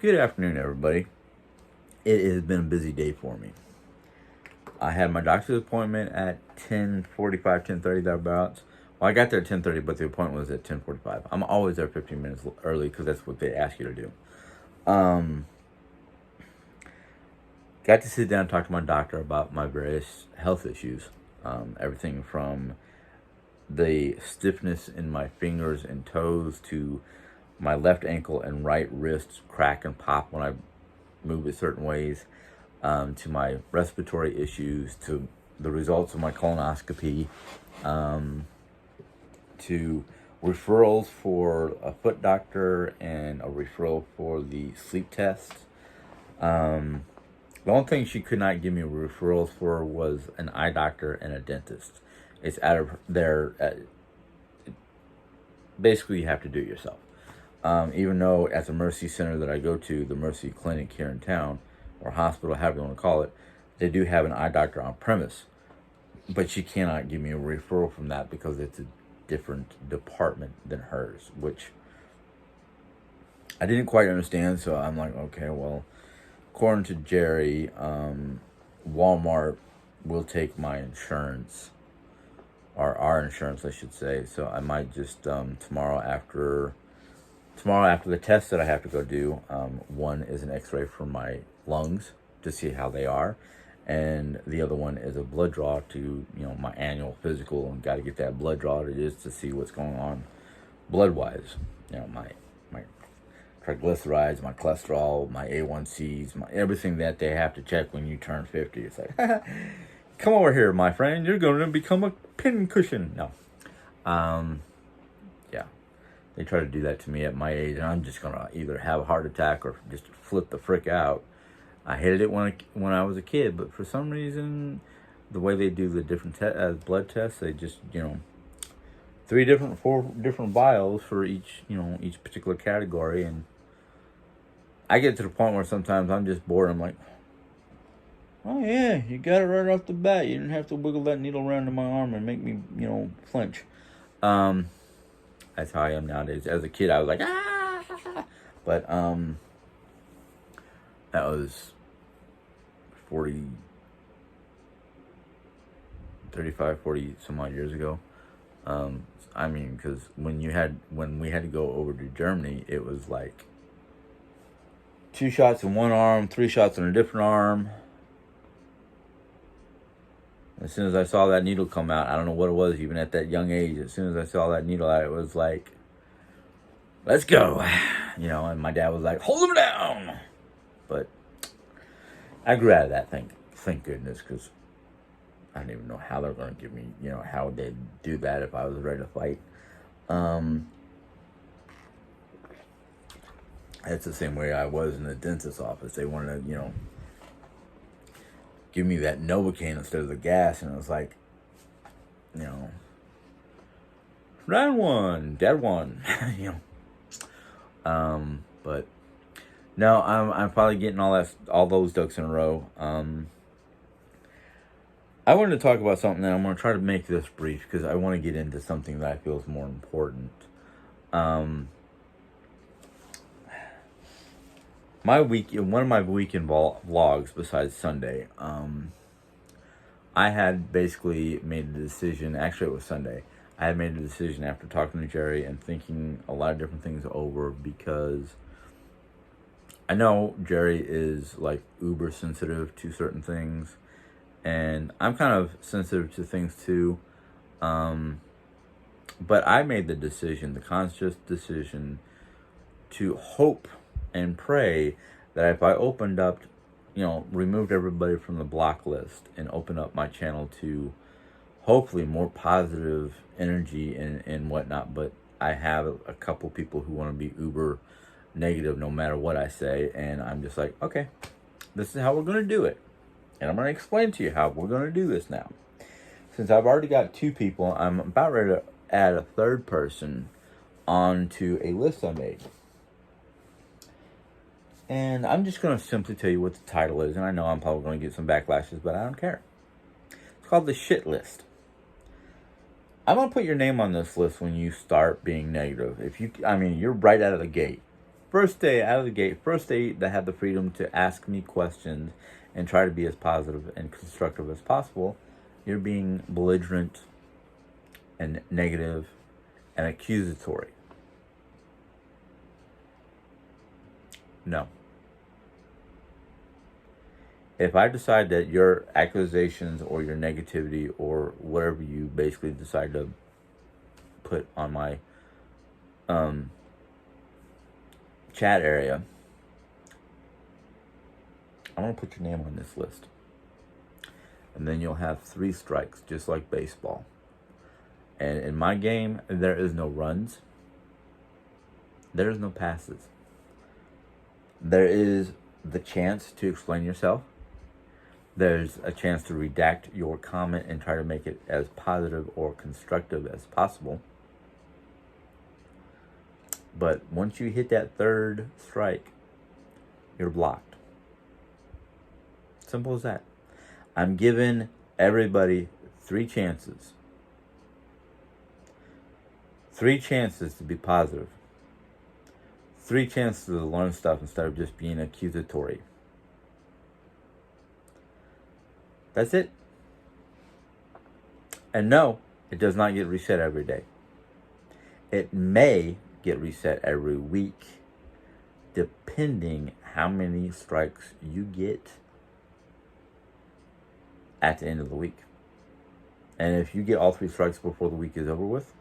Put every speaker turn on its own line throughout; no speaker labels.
Good afternoon, everybody. It has been a busy day for me. I had my doctor's appointment at 10:45, 10:30 thereabouts. Well, I got there at 10:30, but the appointment was at 10:45. I'm always there 15 minutes early because that's what they ask you to do. Um, got to sit down and talk to my doctor about my various health issues. Everything from the stiffness in my fingers and toes to my left ankle and right wrist crack and pop when I move it certain ways, to my respiratory issues, to the results of my colonoscopy, to referrals for a foot doctor and a referral for the sleep test. The only thing she could not give me referrals for was an eye doctor and a dentist. It's out of their, basically you have to do it yourself. Even though at the Mercy Center that I go to, the Mercy Clinic here in town, or hospital, however you want to call it, they do have an eye doctor on premise. But she cannot give me a referral from that because it's a different department than hers, which I didn't quite understand. So I'm like, okay, well, according to Jerry, Walmart will take my insurance, or our insurance, I should say. So I might just tomorrow after the test that I have to go do, one is an x-ray for my lungs to see how they are, and the other one is a blood draw to, my annual physical, and got to get that blood draw to see what's going on blood-wise. My triglycerides, my cholesterol, my A1Cs, my everything that they have to check when you turn 50. It's like, come over here, my friend, you're going to become a pincushion. No. Yeah. They try to do that to me at my age, and I'm just gonna either have a heart attack or just flip the frick out. I hated it when I was a kid, but for some reason, the way they do the different blood tests, they just 4 different vials for each each particular category, and I get to the point where sometimes I'm just bored. I'm like, oh yeah, you got it right off the bat. You didn't have to wiggle that needle around in my arm and make me flinch. That's how I am nowadays. As a kid, I was like, ah! But, that was 40, 35, 40 some odd years ago. Because when we had to go over to Germany, it was like 2 shots in one arm, 3 shots in a different arm. As soon as I saw that needle come out, I don't know what it was, even at that young age, as soon as I saw that needle out, it was like, let's go. And my dad was like, hold him down. But I grew out of that, thank goodness, because I don't even know how they're going to give me, how they'd do that if I was ready to fight. It's the same way I was in the dentist's office. They wanted to, give me that Novocaine instead of the gas, and it was like, round one, dad won, but no, I'm finally getting all those ducks in a row. I wanted to talk about something, and I'm going to try to make this brief because I want to get into something that I feel is more important. One of my weekend vlogs besides Sunday, I had basically made a decision. Actually, it was Sunday. I had made a decision after talking to Jerry and thinking a lot of different things over, because I know Jerry is like uber sensitive to certain things, and I'm kind of sensitive to things too. But I made the conscious decision, to hope and pray that if I opened up, removed everybody from the block list and opened up my channel to hopefully more positive energy and whatnot. But I have a couple people who want to be uber negative no matter what I say, and I'm just like, okay, this is how we're going to do it, and I'm going to explain to you how we're going to do this now. Since I've already got 2 people, I'm about ready to add a 3rd person onto a list I made. And I'm just going to simply tell you what the title is, and I know I'm probably going to get some backlashes, but I don't care. It's called the shit list. I'm going to put your name on this list when you start being negative. You're right out of the gate. first day out of the gate, first day to have the freedom to ask me questions and try to be as positive and constructive as possible, you're being belligerent and negative and accusatory. No. If I decide that your accusations or your negativity or whatever you basically decide to put on my chat area, I'm going to put your name on this list. And then you'll have 3 strikes, just like baseball. And in my game, there is no runs. There is no passes. There is the chance to explain yourself. There's a chance to redact your comment and try to make it as positive or constructive as possible. But once you hit that 3rd strike, you're blocked. Simple as that. I'm giving everybody 3 chances. 3 chances to be positive. 3 chances to learn stuff instead of just being accusatory. That's it. And no, it does not get reset every day. It may get reset every week, depending how many strikes you get at the end of the week. And if you get all 3 strikes before the week is over with,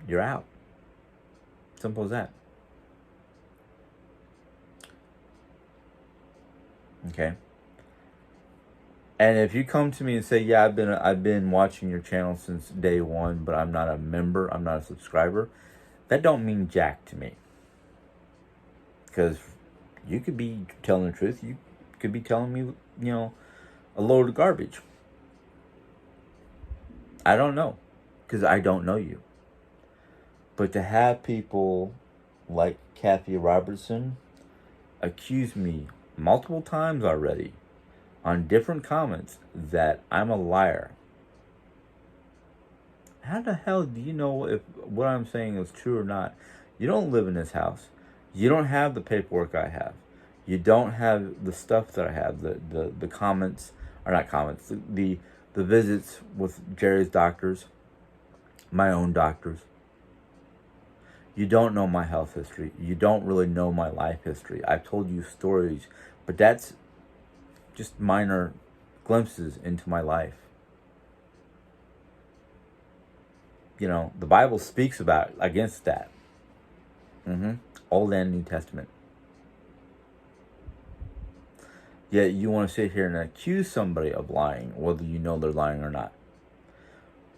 you're out. Simple as that. Okay. And if you come to me and say, yeah, I've been watching your channel since day 1, but I'm not a member, I'm not a subscriber, that don't mean jack to me. Because you could be telling the truth. You could be telling me, a load of garbage. I don't know. Because I don't know you. But to have people like Kathy Robertson accuse me multiple times already on different comments that I'm a liar. How the hell do you know if what I'm saying is true or not? You don't live in this house. You don't have the paperwork I have. You don't have the stuff that I have. The comments, or not comments, the visits with Jerry's doctors, my own doctors. You don't know my health history. You don't really know my life history. I've told you stories, but that's just minor glimpses into my life. The Bible speaks against that. Old and New Testament. Yet you want to sit here and accuse somebody of lying, whether you know they're lying or not.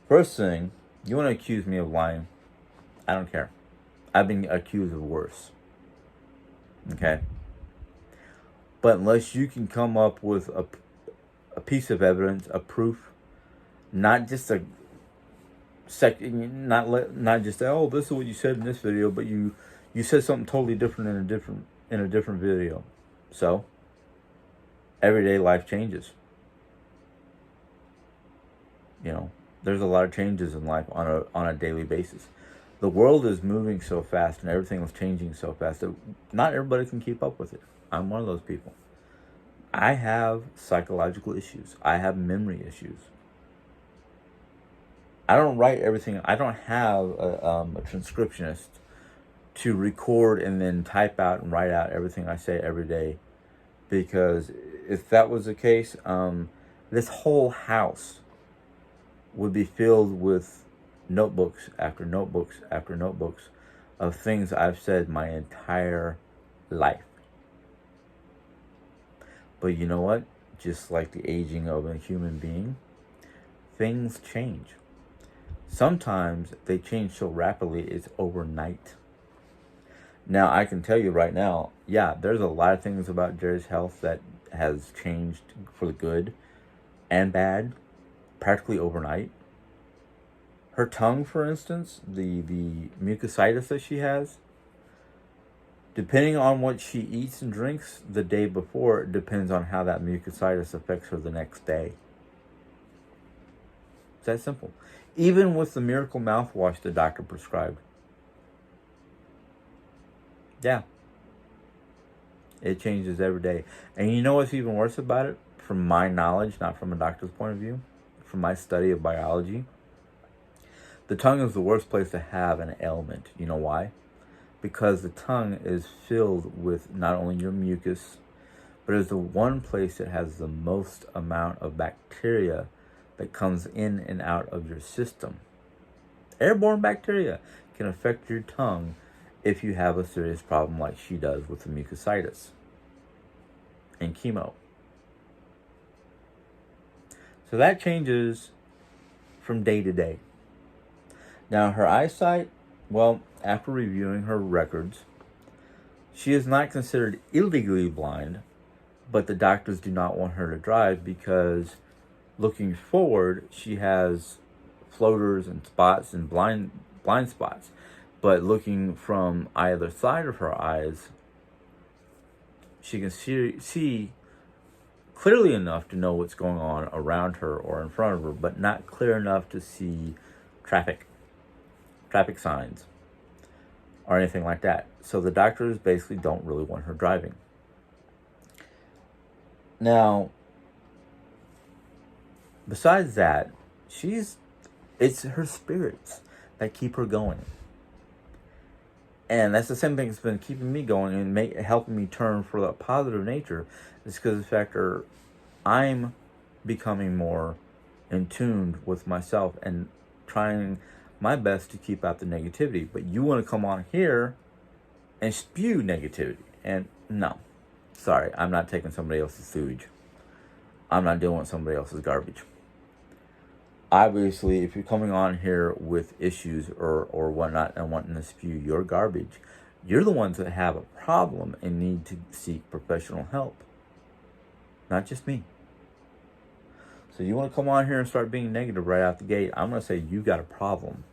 First thing, you want to accuse me of lying, I don't care. I've been accused of worse. Okay? But unless you can come up with a piece of evidence, a proof, not just not just oh, this is what you said in this video, but you said something totally different in a different video. So everyday life changes. There's a lot of changes in life on a daily basis. The world is moving so fast and everything is changing so fast that not everybody can keep up with it. I'm one of those people. I have psychological issues. I have memory issues. I don't write everything. I don't have a transcriptionist to record and then type out and write out everything I say every day. Because if that was the case, this whole house would be filled with notebooks after notebooks after notebooks of things I've said my entire life. But you know what? Just like the aging of a human being, things change. Sometimes they change so rapidly it's overnight. Now, I can tell you right now, yeah, there's a lot of things about Jerry's health that has changed for the good and bad, practically overnight. Her tongue, for instance, the mucositis that she has, depending on what she eats and drinks the day before, it depends on how that mucositis affects her the next day. It's that simple. Even with the miracle mouthwash the doctor prescribed, Yeah, it changes every day. And you know what's even worse about it? From my knowledge, not from a doctor's point of view, from my study of biology, the tongue is the worst place to have an ailment. You know why? Because the tongue is filled with not only your mucus, but it's the one place that has the most amount of bacteria that comes in and out of your system. Airborne bacteria can affect your tongue if you have a serious problem like she does with the mucositis and chemo. So that changes from day to day. Now, her eyesight, well, after reviewing her records, she is not considered illegally blind, but the doctors do not want her to drive because looking forward, she has floaters and spots and blind spots. But looking from either side of her eyes, she can see clearly enough to know what's going on around her or in front of her, but not clear enough to see traffic signs or anything like that. So the doctors basically don't really want her driving. Now, besides that, it's her spirits that keep her going. And that's the same thing that's been keeping me going and helping me turn for the positive nature. Is because of the fact that I'm becoming more in tune with myself and trying my best to keep out the negativity. But you want to come on here and spew negativity. And no, sorry, I'm not taking somebody else's sewage. I'm not dealing with somebody else's garbage. Obviously, if you're coming on here with issues or whatnot and wanting to spew your garbage, you're the ones that have a problem and need to seek professional help. Not just me. So you want to come on here and start being negative right out the gate, I'm going to say you got a problem.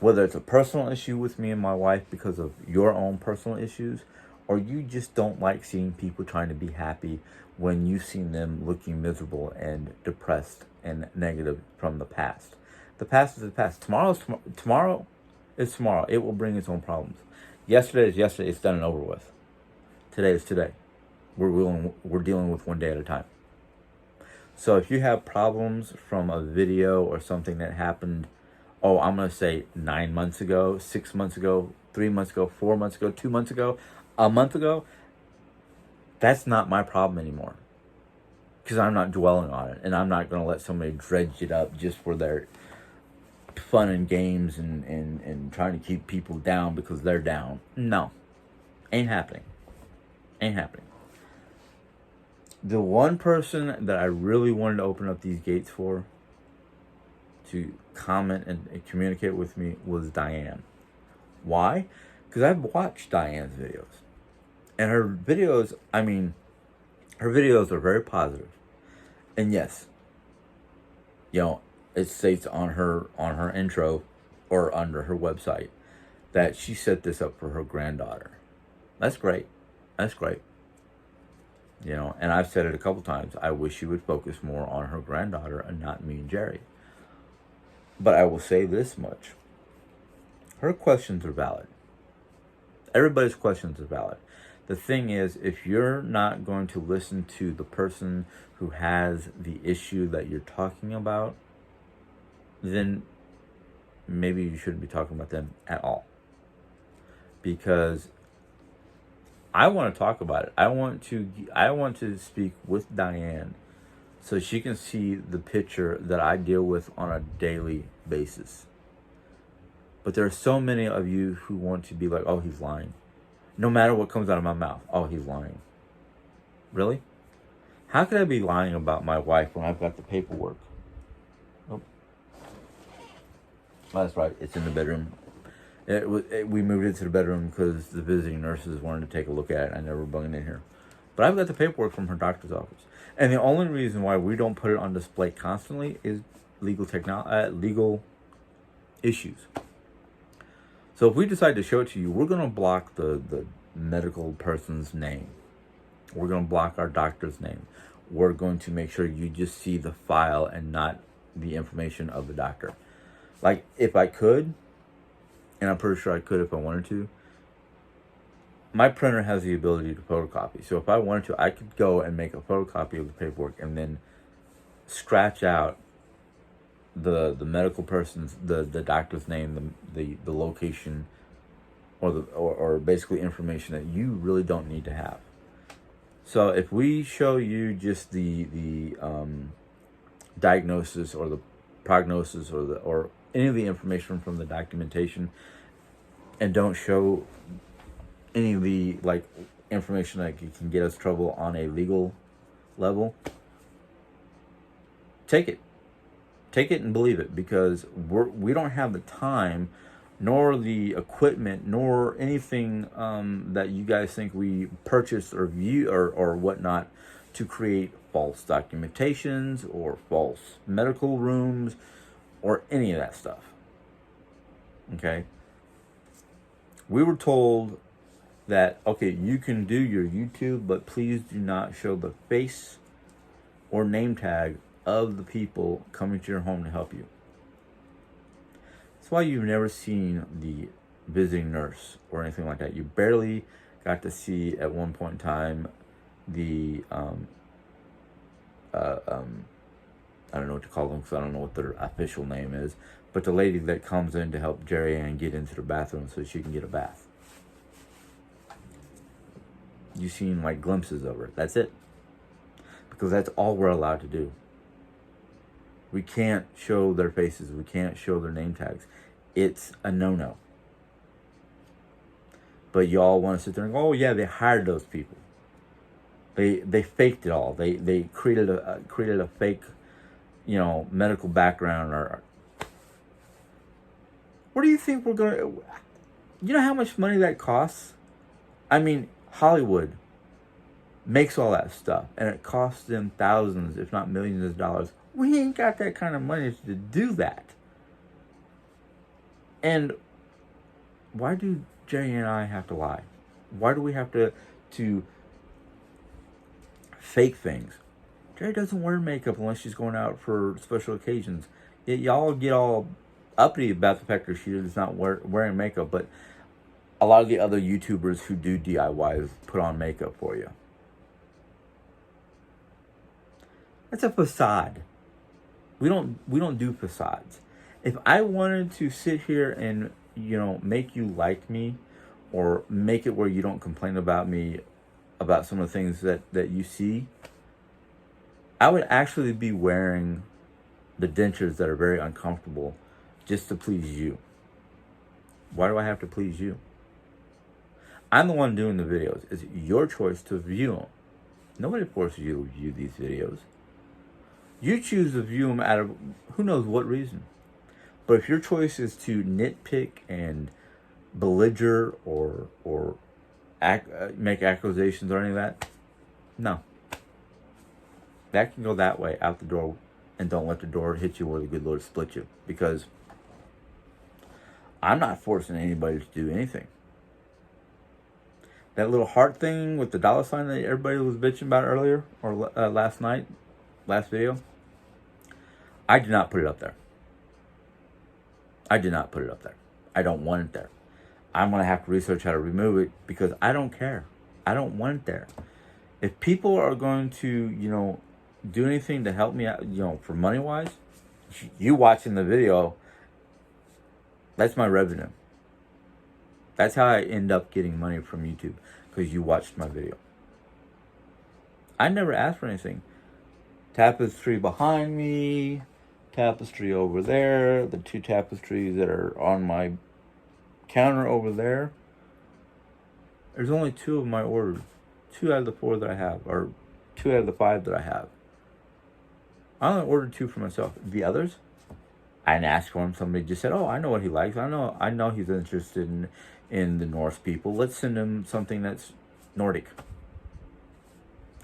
Whether it's a personal issue with me and my wife because of your own personal issues, or you just don't like seeing people trying to be happy when you've seen them looking miserable and depressed and negative from the past. The past is the past. Tomorrow is tomorrow. It will bring its own problems. Yesterday is yesterday. It's done and over with. Today is today. We're dealing with one day at a time. So if you have problems from a video or something that happened, I'm going to say 9 months ago, 6 months ago, 3 months ago, 4 months ago, 2 months ago, a month ago, that's not my problem anymore. Because I'm not dwelling on it. And I'm not going to let somebody dredge it up just for their fun and games and trying to keep people down because they're down. No. Ain't happening. Ain't happening. The one person that I really wanted to open up these gates for to comment and communicate with me was Diane. Why? Because I've watched Diane's videos. And her videos are very positive. And yes, it states on her intro or under her website that she set this up for her granddaughter. That's great. That's great. And I've said it a couple times. I wish she would focus more on her granddaughter and not me and Jerry. But I will say this much. Her questions are valid. Everybody's questions are valid. The thing is, if you're not going to listen to the person who has the issue that you're talking about, then maybe you shouldn't be talking about them at all. Because I want to talk about it. I want to speak with Diane so she can see the picture that I deal with on a daily basis. But there are so many of you who want to be like, oh, he's lying. No matter what comes out of my mouth, oh, he's lying. Really? How could I be lying about my wife when I've got the paperwork? Oh. That's right, it's in the bedroom. We moved into the bedroom because the visiting nurses wanted to take a look at it. I never brought it in here. But I've got the paperwork from her doctor's office. And the only reason why we don't put it on display constantly is legal issues. So if we decide to show it to you, we're going to block the medical person's name. We're going to block our doctor's name. We're going to make sure you just see the file and not the information of the doctor. Like, if I could, and I'm pretty sure I could if I wanted to, my printer has the ability to photocopy. So if I wanted to, I could go and make a photocopy of the paperwork and then scratch out the medical person's, the doctor's name, the location, or basically information that you really don't need to have. So if we show you just the diagnosis or the prognosis or any of the information from the documentation, and don't show any of the like information that can get us trouble on a legal level, take it and believe it, because we don't have the time nor the equipment nor anything that you guys think we purchased or view or whatnot to create false documentations or false medical rooms or any of that stuff. Okay, we were told that, okay, you can do your YouTube, but please do not show the face or name tag of the people coming to your home to help you. That's why you've never seen the visiting nurse or anything like that. You barely got to see at one point in time the I don't know what to call them because I don't know what their official name is, but the lady that comes in to help Jerry Ann get into the bathroom so she can get a bath. You've seen like glimpses of her. That's it. Because that's all we're allowed to do. We can't show their faces. We can't show their name tags. It's a no-no. But y'all want to sit there and go, oh yeah, they hired those people. They faked it all. They created a fake, medical background. Or what do you think we're gonna? You know how much money that costs? I mean, Hollywood makes all that stuff, and it costs them thousands, if not millions of dollars. We ain't got that kind of money to do that. And why do Jerry and I have to lie? Why do we have to fake things? Jerry doesn't wear makeup unless she's going out for special occasions. Y'all get all uppity about the fact that she is not wearing makeup, but a lot of the other YouTubers who do DIYs put on makeup for you. That's a facade. We don't do facades. If I wanted to sit here and make you like me, or make it where you don't complain about me about some of the things that you see, I would actually be wearing the dentures that are very uncomfortable just to please you. Why do I have to please you? I'm the one doing the videos. It's your choice to view them. Nobody forces you to view these videos. You choose to view them out of who knows what reason. But if your choice is to nitpick and belliger or make accusations or any of that, no. That can go that way, out the door, and don't let the door hit you where the good Lord split you. Because I'm not forcing anybody to do anything. That little heart thing with the dollar sign that everybody was bitching about earlier, or last video, I did not put it up there. I did not put it up there. I don't want it there. I'm going to have to research how to remove it because I don't care. I don't want it there. If people are going to, do anything to help me out, for money-wise, you watching the video, that's my revenue. That's how I end up getting money from YouTube, because you watched my video. I never asked for anything. Tapestry behind me, tapestry over there, the two tapestries that are on my counter over there. There's only 2 of my ordered. 2 out of the 4 that I have, or 2 out of the 5 that I have. I only ordered 2 for myself. The others, I didn't ask for them. Somebody just said, "Oh, I know what he likes. I know he's interested in the Norse people. Let's send him something that's Nordic."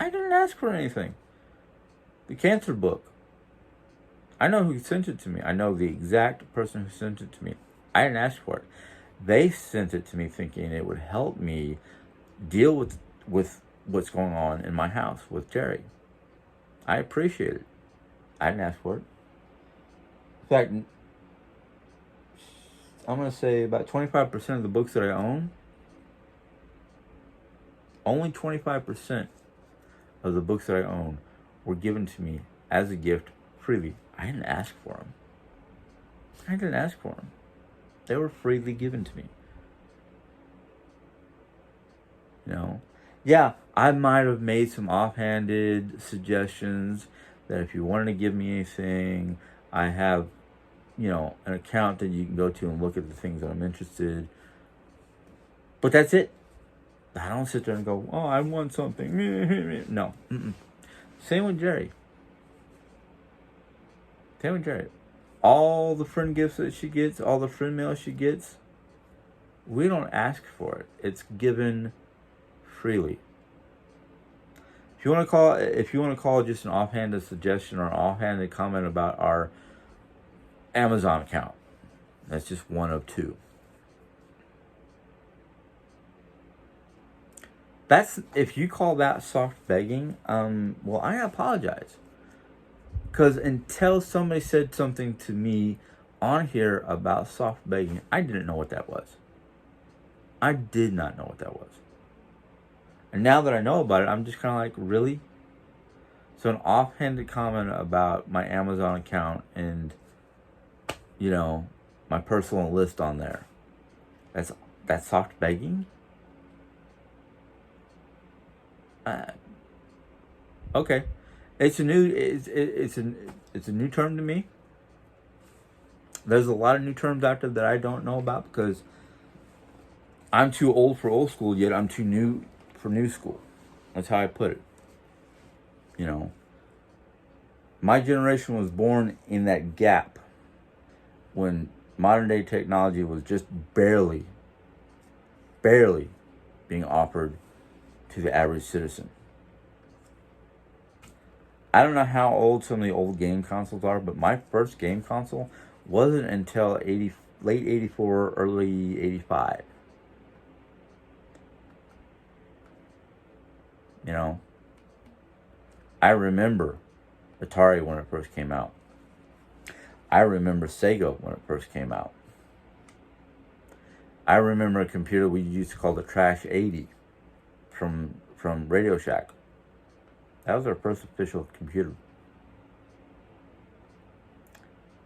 I didn't ask for anything. The cancer book, I know who sent it to me. I know the exact person who sent it to me. I didn't ask for it. They sent it to me thinking it would help me deal with what's going on in my house with Jerry. I appreciate it. I didn't ask for it. In fact, I'm going to say about 25% of the books that I own, Only 25% of the books that I own were given to me as a gift freely. I didn't ask for them. I didn't ask for them. They were freely given to me. You know? Yeah, I might have made some offhanded suggestions that if you wanted to give me anything, I have, an account that you can go to and look at the things that I'm interested. But that's it. I don't sit there and go, oh, I want something. No. Same with Jerry. All the friend gifts that she gets, all the friend mail she gets, we don't ask for it. It's given freely. If you want to call it just an offhanded suggestion or an offhanded comment about our Amazon account, that's just one of two. If you call that soft begging, well, I apologize. Because until somebody said something to me on here about soft begging, I didn't know what that was. I did not know what that was. And now that I know about it, I'm just kind of like, really? So an offhanded comment about my Amazon account and, my personal list on there. That's soft begging? Okay. It's a new term to me. There's a lot of new terms out there that I don't know about because I'm too old for old school, yet I'm too new for new school. That's how I put it. My generation was born in that gap when modern day technology was just barely being offered to the average citizen. I don't know how old some of the old game consoles are, but my first game console wasn't until late 84, early 85. I remember Atari when it first came out. I remember Sega when it first came out. I remember a computer we used to call the Trash 80 from Radio Shack. That was our first official computer.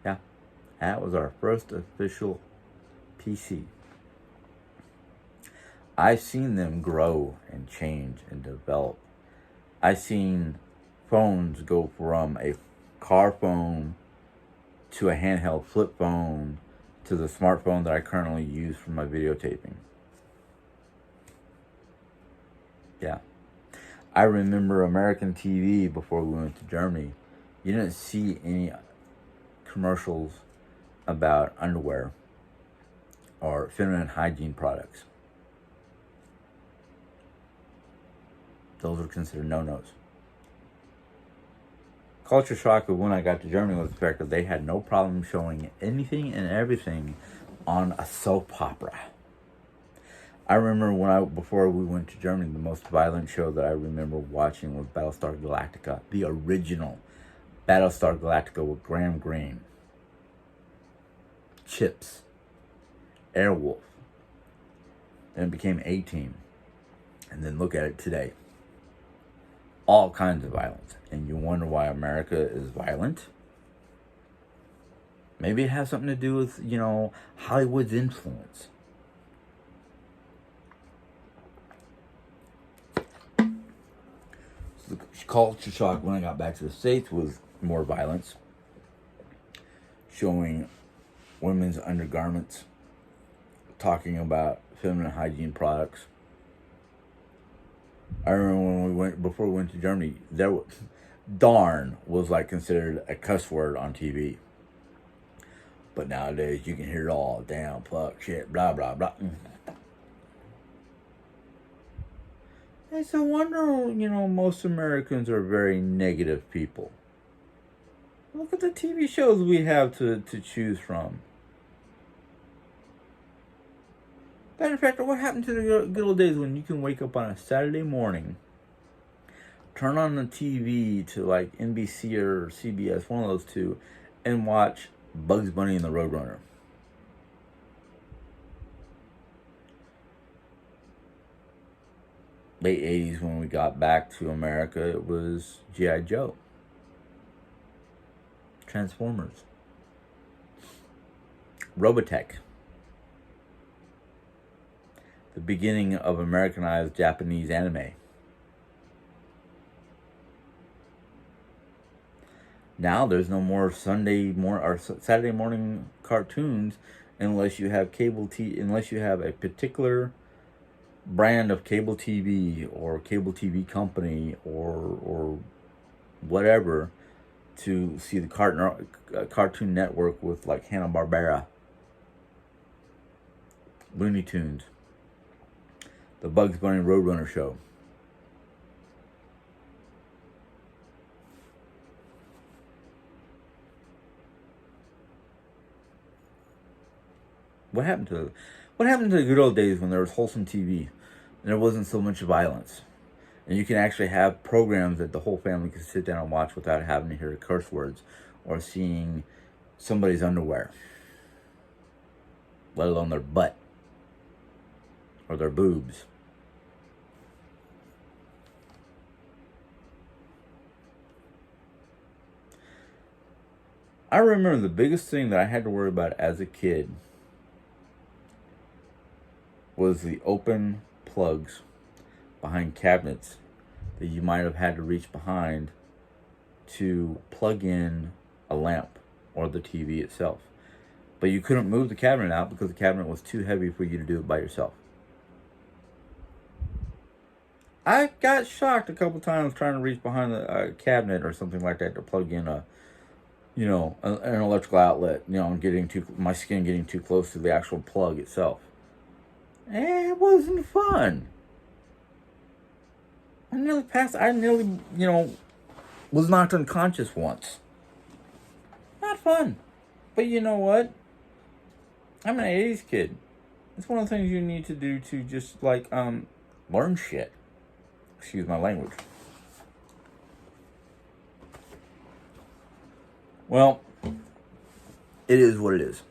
Yeah, that was our first official PC. I've seen them grow and change and develop. I've seen phones go from a car phone to a handheld flip phone to the smartphone that I currently use for my videotaping. Yeah. I remember American TV before we went to Germany. You didn't see any commercials about underwear or feminine hygiene products. Those were considered no-nos. Culture shock of when I got to Germany was the fact that they had no problem showing anything and everything on a soap opera. I remember before we went to Germany, the most violent show that I remember watching was Battlestar Galactica, the original Battlestar Galactica with Graham Greene, Chips, Airwolf. Then it became A-Team. And then look at it today. All kinds of violence. And you wonder why America is violent? Maybe it has something to do with, Hollywood's influence. So the culture shock when I got back to the States was more violence. Showing women's undergarments. Talking about feminine hygiene products. I remember before we went to Germany, darn was considered a cuss word on TV. But nowadays you can hear it all. Damn, fuck, shit, blah, blah, blah. It's a wonder, most Americans are very negative people. Look at the TV shows we have to choose from. Matter of fact, what happened to the good old days when you can wake up on a Saturday morning, turn on the TV to NBC or CBS, one of those two, and watch Bugs Bunny and the Roadrunner? late 80s when we got back to America, it was G.I. Joe, Transformers, Robotech, the beginning of Americanized Japanese anime. Now there's no more Saturday morning cartoons unless you have unless you have a particular brand of cable TV or cable TV company or whatever to see the Cartoon Network with like Hanna-Barbera, Looney Tunes, the Bugs Bunny Roadrunner show. What happened to the good old days when there was wholesome TV and there wasn't so much violence? And you can actually have programs that the whole family can sit down and watch without having to hear curse words or seeing somebody's underwear, let alone their butt or their boobs. I remember the biggest thing that I had to worry about as a kid was the open plugs behind cabinets that you might have had to reach behind to plug in a lamp or the TV itself. But you couldn't move the cabinet out because the cabinet was too heavy for you to do it by yourself. I got shocked a couple times trying to reach behind a cabinet or something like that to plug in an electrical outlet, and my skin getting too close to the actual plug itself. And it wasn't fun. I nearly, was knocked unconscious once. Not fun. But you know what? I'm an 80s kid. It's one of the things you need to do to just, learn shit. Excuse my language. Well, it is what it is.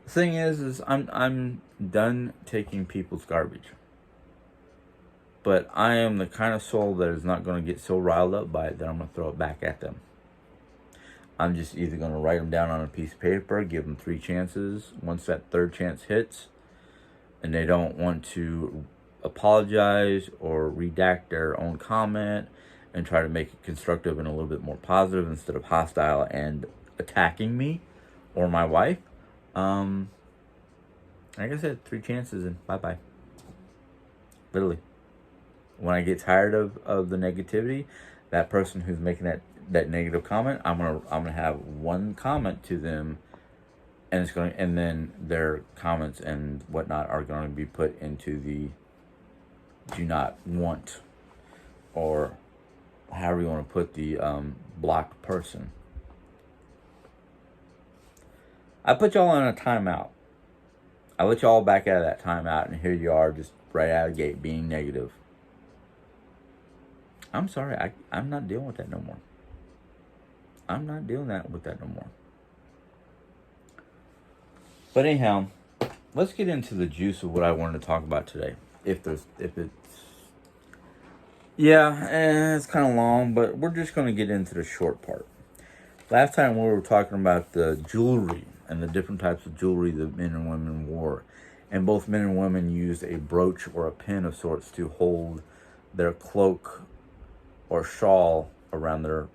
The thing is I'm done taking people's garbage. But I am the kind of soul that is not going to get so riled up by it that I'm going to throw it back at them. I'm just either going to write them down on a piece of paper, give them 3 chances. Once that third chance hits, and they don't want to apologize or redact their own comment and try to make it constructive and a little bit more positive instead of hostile and attacking me or my wife, like I said, 3 chances and bye-bye. Literally. When I get tired of the negativity, that person who's making that negative comment, I'm gonna have one comment to them, and then their comments and whatnot are going to be put into the do not want, or however you want to put the blocked person. I put y'all on a timeout. I let y'all back out of that timeout, and here you are, just right out of the gate, being negative. I'm sorry, I'm not dealing with that no more. I'm not dealing with that no more. But anyhow, let's get into the juice of what I wanted to talk about today. It's kind of long, but we're just going to get into the short part. Last time we were talking about the jewelry and the different types of jewelry that men and women wore. And both men and women used a brooch or a pin of sorts to hold their cloak or shawl around their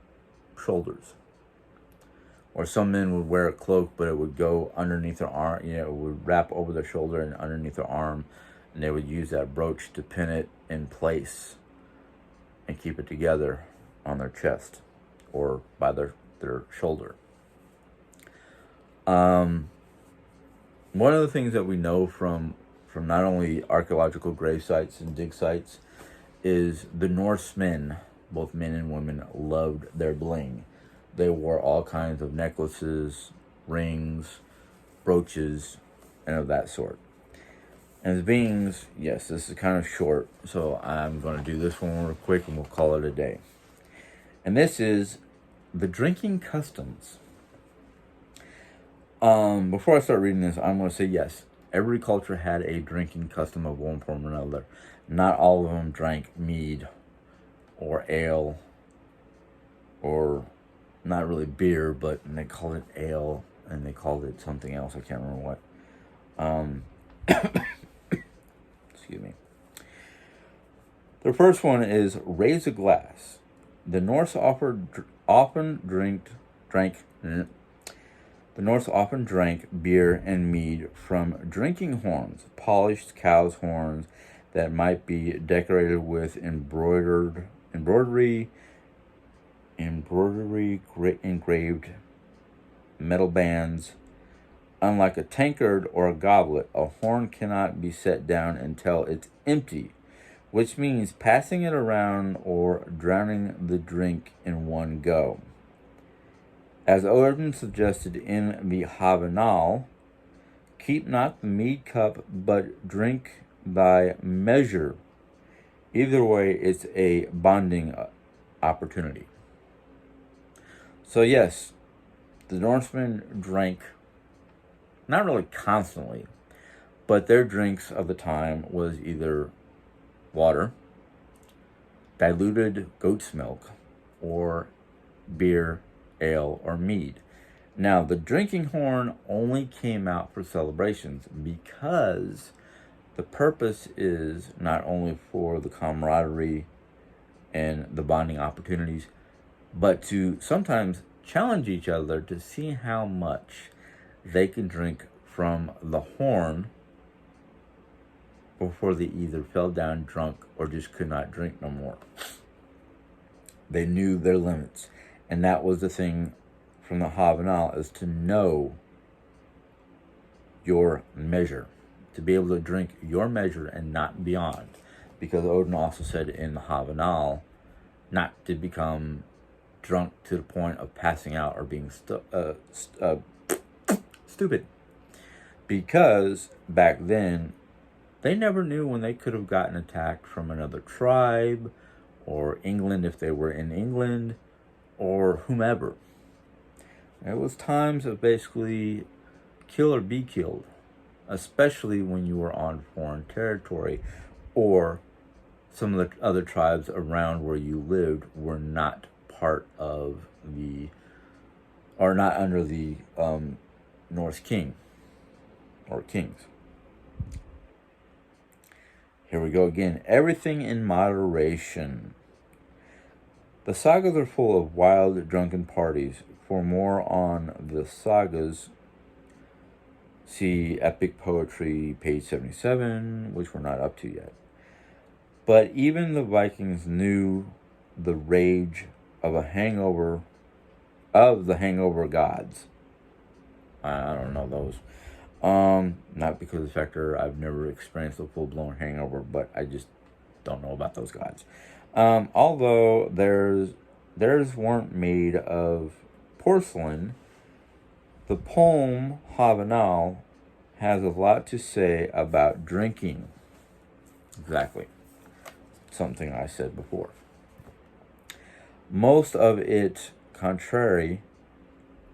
shoulders. Or some men would wear a cloak, but it would go underneath their arm, it would wrap over their shoulder and underneath their arm, and they would use that brooch to pin it in place and keep it together on their chest or by their shoulder. One of the things that we know from not only archaeological grave sites and dig sites is the Norsemen, both men and women, loved their bling. They wore all kinds of necklaces, rings, brooches, and of that sort. And as beings, yes, this is kind of short, so I'm going to do this one real quick and we'll call it a day. And this is the drinking customs. Before I start reading this, I'm going to say yes. Every culture had a drinking custom of one form or another. Not all of them drank mead or ale or not really beer, but they called it ale and they called it something else. I can't remember what. Um, excuse me. The first one is raise a glass. The Norse often drank. The Norse often drank beer and mead from drinking horns, polished cow's horns that might be decorated with engraved metal bands. Unlike a tankard or a goblet, a horn cannot be set down until it's empty, which means passing it around or drowning the drink in one go. As Odin suggested in the Havanal, keep not the mead cup, but drink thy measure. Either way, it's a bonding opportunity. So, yes, the Norsemen drank, not really constantly, but their drinks of the time was either water, diluted goat's milk, or beer, ale, or mead. Now, the drinking horn only came out for celebrations because the purpose is not only for the camaraderie and the bonding opportunities, but to sometimes challenge each other to see how much they can drink from the horn before they either fell down drunk or just could not drink no more. They knew their limits. And that was the thing from the Havanah, is to know your measure, to be able to drink your measure and not beyond. Because Odin also said in the Havanah not to become drunk to the point of passing out or being stupid. Because back then, they never knew when they could have gotten attacked from another tribe, or England if they were in England, or whomever. It was times of basically kill or be killed, especially when you were on foreign territory, or some of the other tribes around where you lived were not part of the, or not under the Norse king or kings. Here we go again. Everything in moderation. The sagas are full of wild, drunken parties. For more on the sagas, see Epic Poetry, page 77, which we're not up to yet. But even the Vikings knew the rage of the hangover gods. I don't know those. Not because of the fact that I've never experienced a full-blown hangover, but I just don't know about those gods. Although theirs weren't made of porcelain, the poem Havanal has a lot to say about drinking. Exactly. Something I said before. Most of it contrary,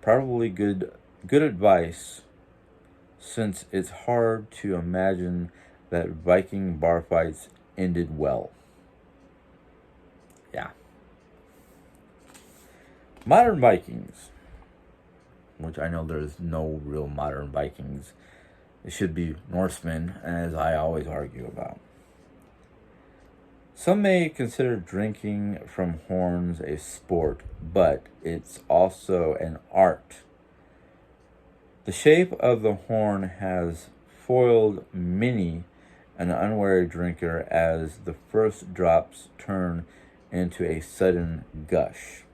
probably good advice, since it's hard to imagine that Viking bar fights ended well. Yeah. Modern Vikings, which I know there's no real modern Vikings. It should be Norsemen, as I always argue about. Some may consider drinking from horns a sport, but it's also an art. The shape of the horn has foiled many an unwary drinker as the first drops turn into a sudden gush.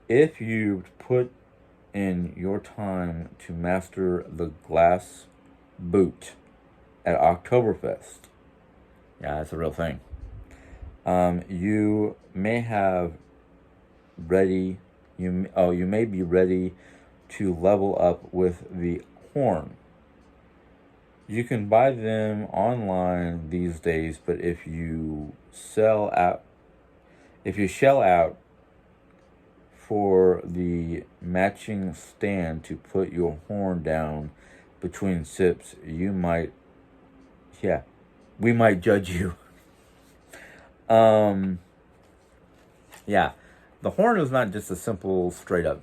If you put in your time to master the glass boot at Oktoberfest, yeah, that's a real thing, you may be ready to level up with the horn. You can buy them online these days, but if you shell out for the matching stand to put your horn down, between sips, you might, yeah, we might judge you. Um, yeah, the horn is not just a simple straight up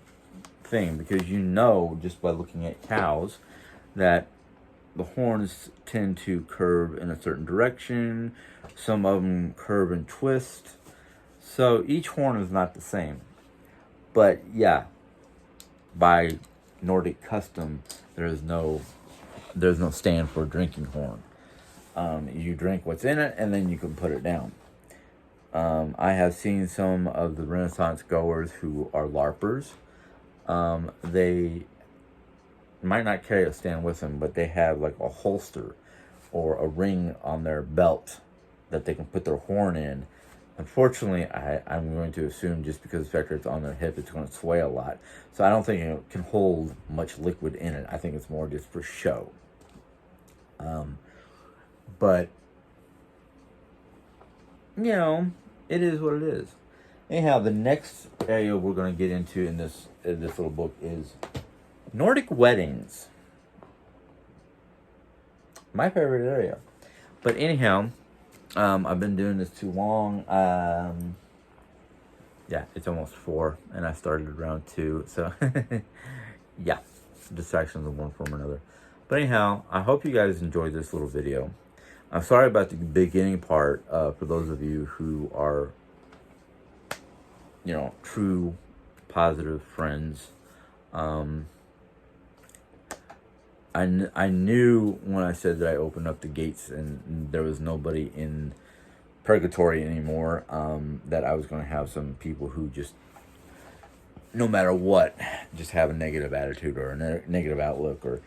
thing, because you know just by looking at cows that the horns tend to curve in a certain direction. Some of them curve and twist. So each horn is not the same. But yeah, by Nordic custom, there's no stand for a drinking horn. You drink what's in it, and then you can put it down. I have seen some of the Renaissance goers who are LARPers. They might not carry a stand with them, but they have like a holster or a ring on their belt that they can put their horn in. Unfortunately, I'm going to assume just because the fact that it's on their hip, it's going to sway a lot. So I don't think it can hold much liquid in it. I think it's more just for show. But, you know, it is what it is. Anyhow, the next area we're going to get into in this little book is Nordic weddings. My favorite area. But anyhow, I've been doing this too long. Yeah, it's almost 4, and I started around 2. So, yeah, distractions of one form or another. But anyhow, I hope you guys enjoyed this little video. I'm sorry about the beginning part for those of you who are, you know, true positive friends. I knew when I said that I opened up the gates and there was nobody in purgatory anymore, that I was going to have some people who just, no matter what, just have a negative attitude or a negative outlook, or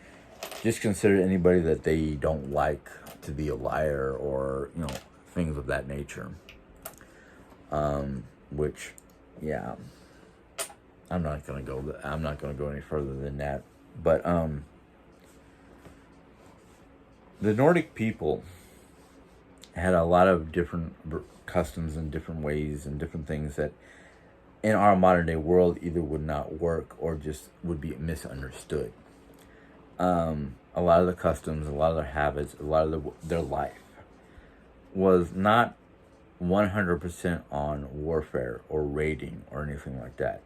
just consider anybody that they don't like to be a liar, or, you know, things of that nature. Which, yeah, I'm not going to go any further than that. But, the Nordic people had a lot of different customs and different ways and different things that in our modern day world either would not work or just would be misunderstood. A lot of the customs, a lot of their habits, a lot of their life was not 100% on warfare or raiding or anything like that.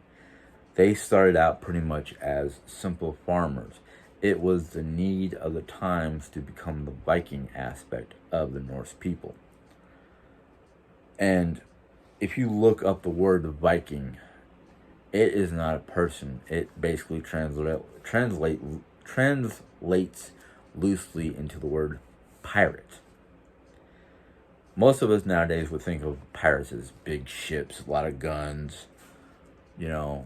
They started out pretty much as simple farmers. It was the need of the times to become the Viking aspect of the Norse people. And if you look up the word Viking, it is not a person. It basically translates loosely into the word pirate. Most of us nowadays would think of pirates as big ships, a lot of guns, you know,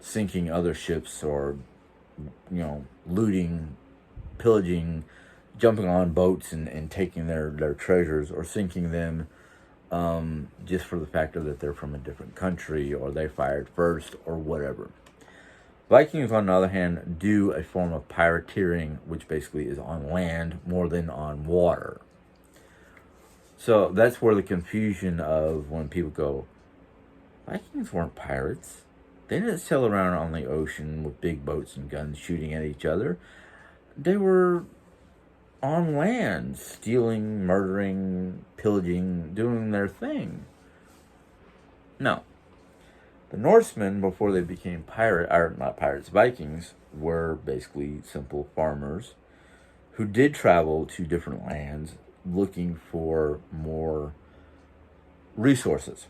sinking other ships, or, you know, looting, pillaging, jumping on boats and taking their treasures, or sinking them just for the fact that they're from a different country, or they fired first, or whatever. Vikings, on the other hand, do a form of pirateering, which basically is on land more than on water. So that's where the confusion of when people go, Vikings weren't pirates. They didn't sail around on the ocean with big boats and guns shooting at each other. They were on land, stealing, murdering, pillaging, doing their thing. No. The Norsemen, before they became Vikings, were basically simple farmers who did travel to different lands looking for more resources.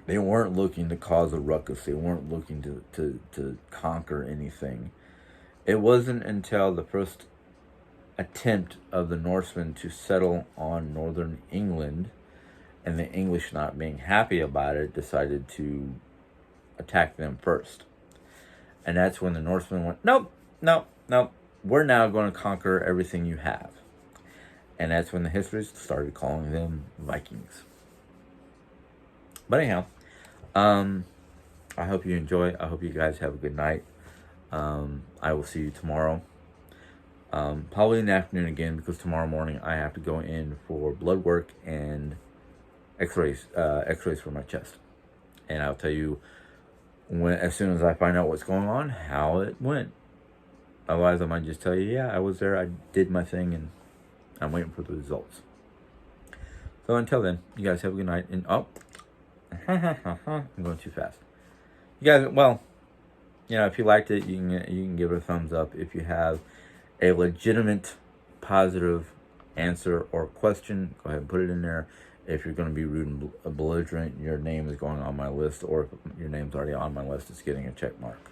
They weren't looking to cause a ruckus. They weren't looking to conquer anything. It wasn't until the first attempt of the Norsemen to settle on northern England, and the English, not being happy about it, decided to attack them first. And that's when the Norsemen went, nope, we're now going to conquer everything you have. And that's when the historians started calling them Vikings. But anyhow, I hope you enjoy. I hope you guys have a good night. I will see you tomorrow. Probably in the afternoon again, because tomorrow morning I have to go in for blood work and x-rays for my chest. And I'll tell you as soon as I find out what's going on, how it went. Otherwise, I might just tell you, yeah, I was there, I did my thing, and I'm waiting for the results. So until then, you guys have a good night. And oh, I'm going too fast. You guys, well, if you liked it, you can give it a thumbs up. If you have a legitimate, positive answer or question, go ahead and put it in there. If you're going to be rude and belligerent, your name is going on my list, or if your name's already on my list, it's getting a check mark.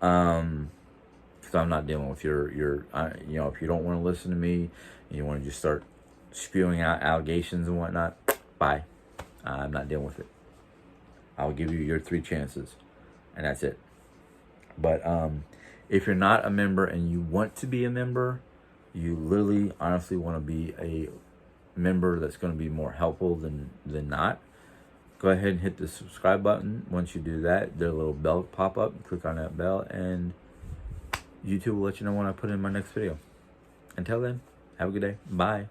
Because I'm not dealing with your if you don't want to listen to me, you want to just start spewing out allegations and whatnot, bye. I'm not dealing with it. I'll give you your 3 chances, and that's it. But if you're not a member and you want to be a member, you literally, honestly want to be a member that's going to be more helpful than not, go ahead and hit the subscribe button. Once you do that, there's a little bell pop up. Click on that bell, and YouTube will let you know when I put in my next video. Until then, have a good day. Bye.